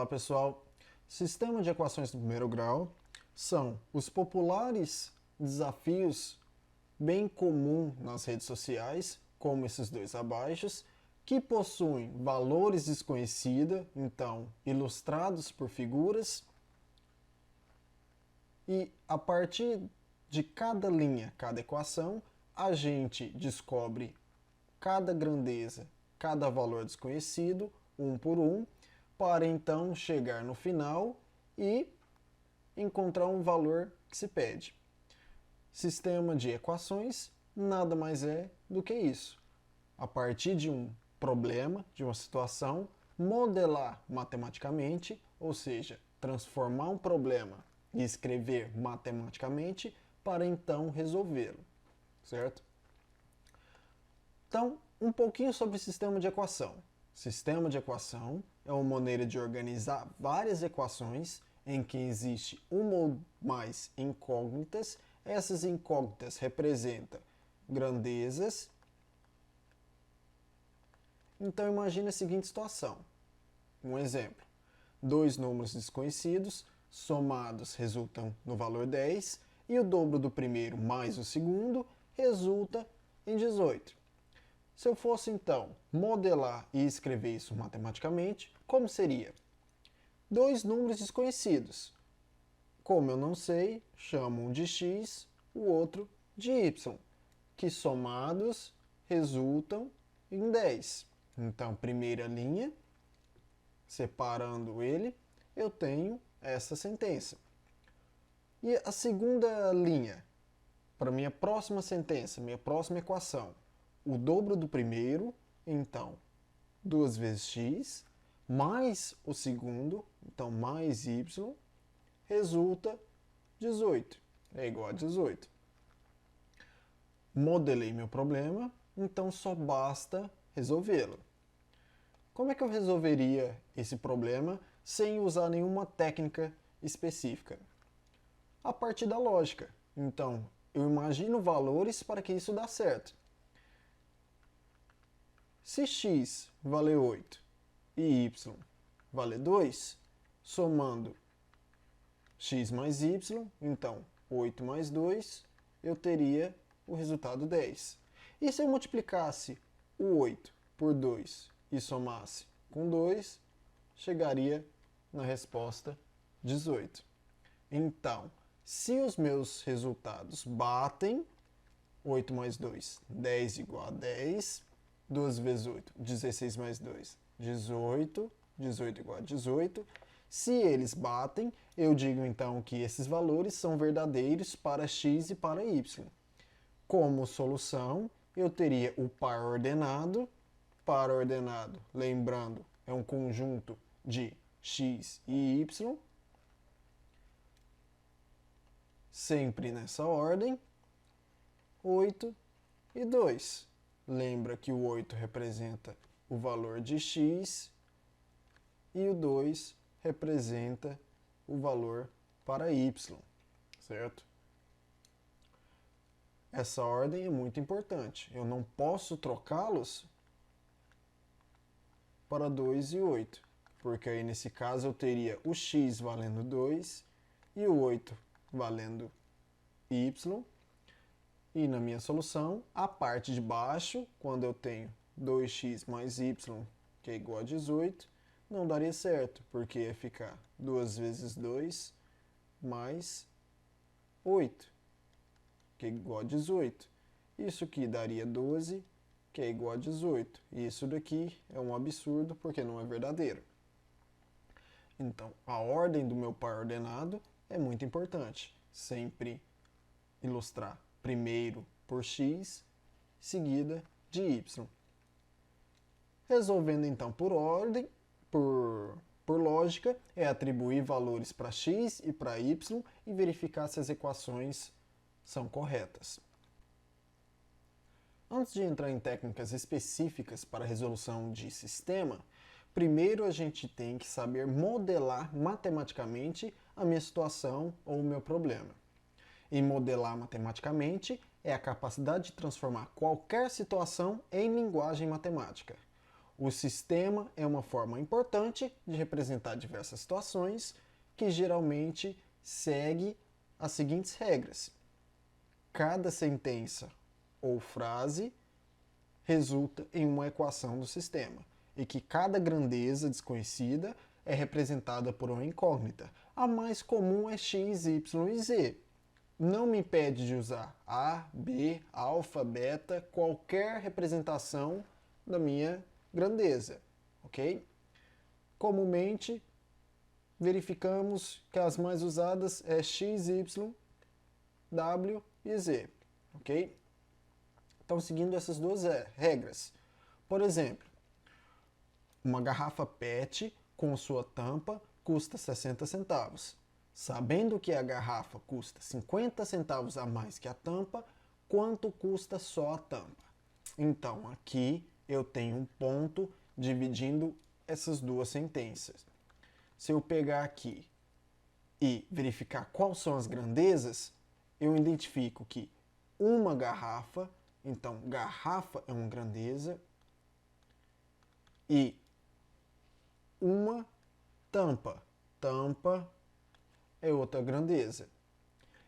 Olá pessoal, sistema de equações do primeiro grau são os populares desafios bem comuns nas redes sociais, como esses dois abaixo, que possuem valores desconhecidos, então ilustrados por figuras, e a partir de cada linha, cada equação, a gente descobre cada grandeza, cada valor desconhecido, um por um, para então chegar no final e encontrar um valor que se pede. Sistema de equações nada mais é do que isso. A partir de um problema, de uma situação, modelar matematicamente, ou seja, transformar um problema e escrever matematicamente para então resolvê-lo, certo? Então, um pouquinho sobre o sistema de equação. Sistema de equação é uma maneira de organizar várias equações em que existe uma ou mais incógnitas. Essas incógnitas representam grandezas. Então imagine a seguinte situação. Um exemplo. Dois números desconhecidos somados resultam no valor 10 e o dobro do primeiro mais o segundo resulta em 18. Se eu fosse então modelar e escrever isso matematicamente, como seria? Dois números desconhecidos. Como eu não sei, chamo um de x, o outro de y, que somados resultam em 10. Então, primeira linha, separando ele, eu tenho essa sentença. E a segunda linha, para minha próxima sentença, minha próxima equação, o dobro do primeiro, então 2 vezes x, mais o segundo, então mais y, resulta 18, é igual a 18. Modelei meu problema, então só basta resolvê-lo. Como é que eu resolveria esse problema sem usar nenhuma técnica específica? A partir da lógica. Então, eu imagino valores para que isso dê certo. Se x vale 8 e y vale 2, somando x mais y, então 8 mais 2, eu teria o resultado 10. E se eu multiplicasse o 8 por 2 e somasse com 2, chegaria na resposta 18. Então, se os meus resultados batem, 8 mais 2, 10 igual a 10, 2 vezes 8, 16 mais 2, 18, 18 igual a 18. Se eles batem, eu digo então que esses valores são verdadeiros para x e para y. Como solução, eu teria o par ordenado. Par ordenado, lembrando, é um conjunto de x e y. Sempre nessa ordem. 8 e 2. Lembra que o 8 representa o valor de x e o 2 representa o valor para y, certo? Essa ordem é muito importante. Eu não posso trocá-los para 2 e 8, porque aí nesse caso eu teria o x valendo 2 e o 8 valendo y. E na minha solução, a parte de baixo, quando eu tenho 2x mais y, que é igual a 18, não daria certo, porque ia ficar 2 vezes 2 mais 8, que é igual a 18. Isso aqui daria 12, que é igual a 18. E isso daqui é um absurdo, porque não é verdadeiro. Então, a ordem do meu par ordenado é muito importante. Sempre ilustrar primeiro por x, seguida de y. Resolvendo então por ordem, por lógica, é atribuir valores para x e para y e verificar se as equações são corretas. Antes de entrar em técnicas específicas para a resolução de sistema, primeiro a gente tem que saber modelar matematicamente a minha situação ou o meu problema. E modelar matematicamente é a capacidade de transformar qualquer situação em linguagem matemática. O sistema é uma forma importante de representar diversas situações que geralmente segue as seguintes regras. Cada sentença ou frase resulta em uma equação do sistema e que cada grandeza desconhecida é representada por uma incógnita. A mais comum é x, y e z. Não me impede de usar A, B, alfa, beta, qualquer representação da minha grandeza, ok? Comumente, verificamos que as mais usadas é x, y, w e z, ok? Então, seguindo essas duas regras. Por exemplo, uma garrafa PET com sua tampa custa 60 centavos. Sabendo que a garrafa custa 50 centavos a mais que a tampa, quanto custa só a tampa? Então, aqui eu tenho um ponto dividindo essas duas sentenças. Se eu pegar aqui e verificar quais são as grandezas, eu identifico que uma garrafa, então garrafa é uma grandeza, e uma tampa, tampa é outra grandeza.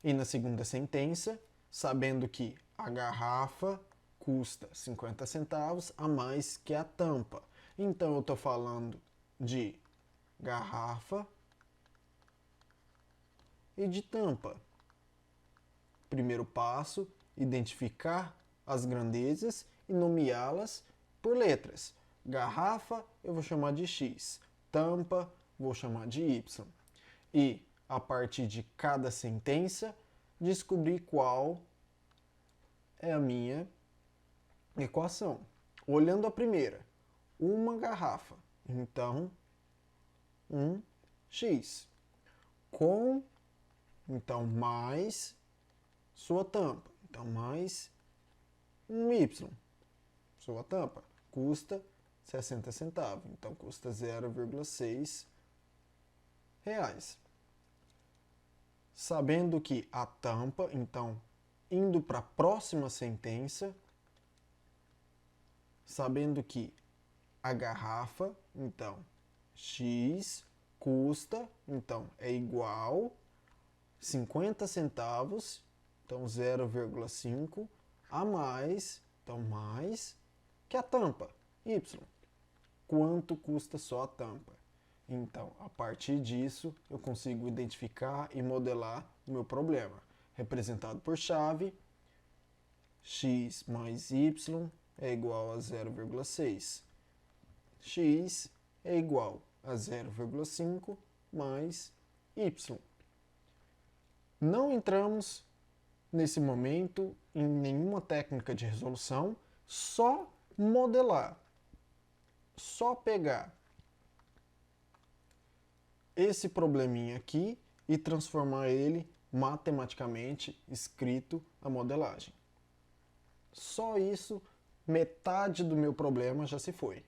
E na segunda sentença, sabendo que a garrafa custa 50 centavos a mais que a tampa. Então eu estou falando de garrafa e de tampa. Primeiro passo, identificar as grandezas e nomeá-las por letras. Garrafa eu vou chamar de X, tampa vou chamar de Y. E, a partir de cada sentença, descobrir qual é a minha equação. Olhando a primeira, uma garrafa, então, X. Então, mais sua tampa, então, mais Y. Sua tampa custa 60 centavos, então custa 0,6 reais. Sabendo que a tampa, então, indo para a próxima sentença, sabendo que a garrafa, então, X custa, então, é igual 50 centavos, então 0,5 a mais, então mais, que a tampa, Y. Quanto custa só a tampa? Então, a partir disso, eu consigo identificar e modelar o meu problema, representado por chave, x mais y é igual a 0,6. X é igual a 0,5 mais y. Não entramos, nesse momento, em nenhuma técnica de resolução, só modelar, só pegar esse probleminha aqui e transformar ele matematicamente escrito a modelagem. Só isso, metade do meu problema já se foi.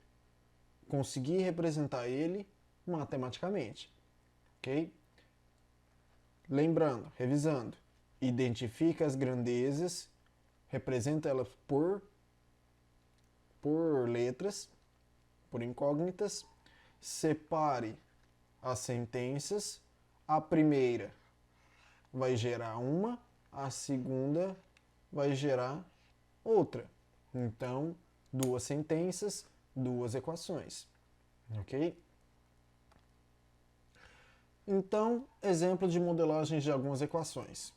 Consegui representar ele matematicamente, ok? Lembrando, revisando, identifica as grandezas, representa elas por letras, por incógnitas, separe as sentenças, a primeira vai gerar uma, a segunda vai gerar outra. Então, duas sentenças, duas equações. Ok? Então, exemplo de modelagem de algumas equações.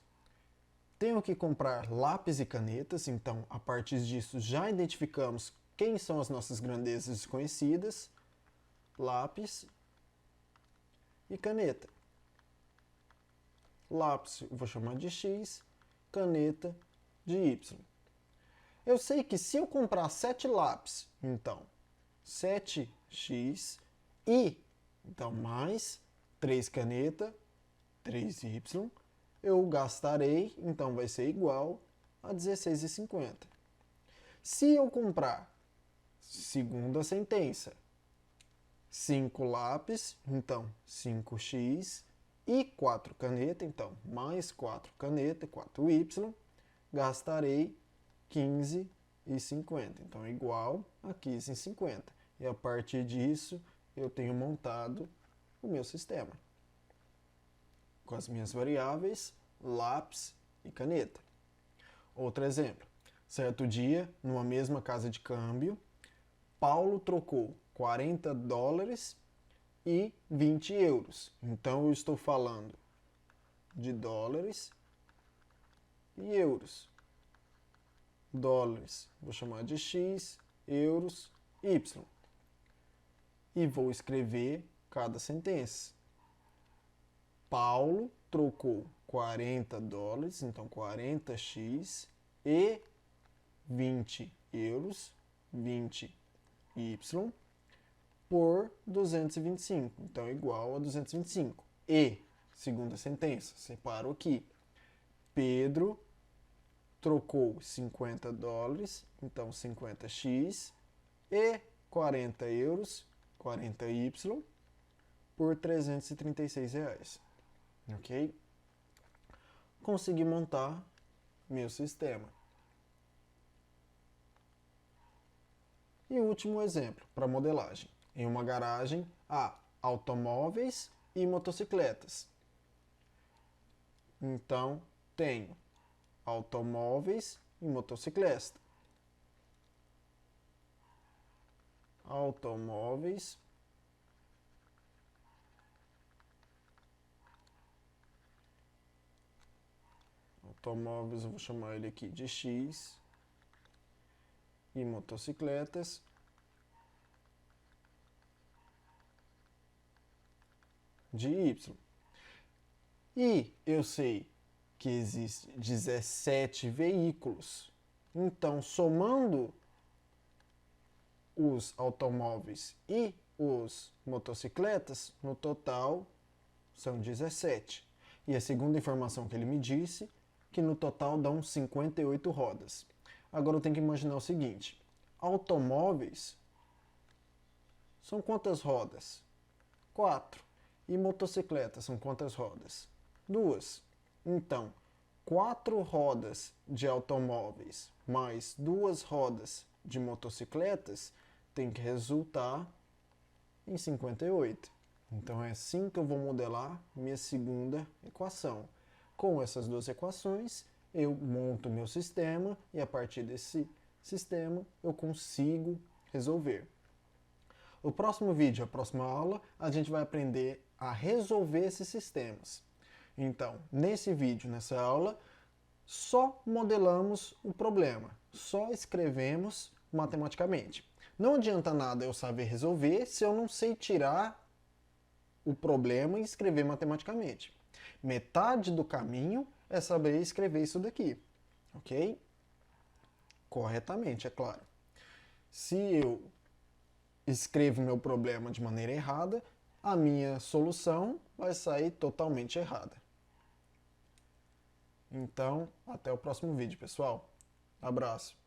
Tenho que comprar lápis e canetas, então, a partir disso, já identificamos quem são as nossas grandezas desconhecidas. Lápis e caneta. Lápis eu vou chamar de X, caneta de Y. Eu sei que se eu comprar 7 lápis, então 7x e, então mais 3 caneta, 3y, eu gastarei, então vai ser igual a 16,50. Se eu comprar, segunda sentença, 5 lápis, então 5x, e 4 caneta, então mais 4 caneta, 4y, gastarei 15,50, então igual a 15,50. E a partir disso, eu tenho montado o meu sistema com as minhas variáveis, lápis e caneta. Outro exemplo. Certo dia, numa mesma casa de câmbio, Paulo trocou 40 dólares e 20 euros. Então eu estou falando de dólares e euros. Dólares, vou chamar de X, euros, Y. E vou escrever cada sentença. Paulo trocou 40 dólares, então 40x, e 20 euros, 20y, por 225. Então, igual a 225. E, segunda sentença, separo aqui. Pedro trocou 50 dólares, então 50x, e 40 euros, 40y, por 336 reais. Ok? Consegui montar meu sistema. E o último exemplo, para modelagem. Em uma garagem há automóveis e motocicletas. Então, tenho automóveis e motocicleta. Automóveis eu vou chamar ele aqui de X, e motocicletas de Y. E eu sei que existe 17 veículos. Então, somando os automóveis e os motocicletas, no total são 17. E a segunda informação que ele me disse, que no total dão 58 rodas. Agora eu tenho que imaginar o seguinte: automóveis são quantas rodas? 4. E motocicletas são quantas rodas? 2. Então, 4 rodas de automóveis mais 2 rodas de motocicletas tem que resultar em 58. Então é assim que eu vou modelar minha segunda equação. Com essas duas equações, eu monto meu sistema e a partir desse sistema eu consigo resolver. No próximo vídeo, a próxima aula, a gente vai aprender a resolver esses sistemas. Então, nesse vídeo, nessa aula, só modelamos o problema, só escrevemos matematicamente. Não adianta nada eu saber resolver se eu não sei tirar o problema e escrever matematicamente. Metade do caminho é saber escrever isso daqui, ok? Corretamente, é claro. Se eu escrevo meu problema de maneira errada, a minha solução vai sair totalmente errada. Então, até o próximo vídeo, pessoal. Abraço.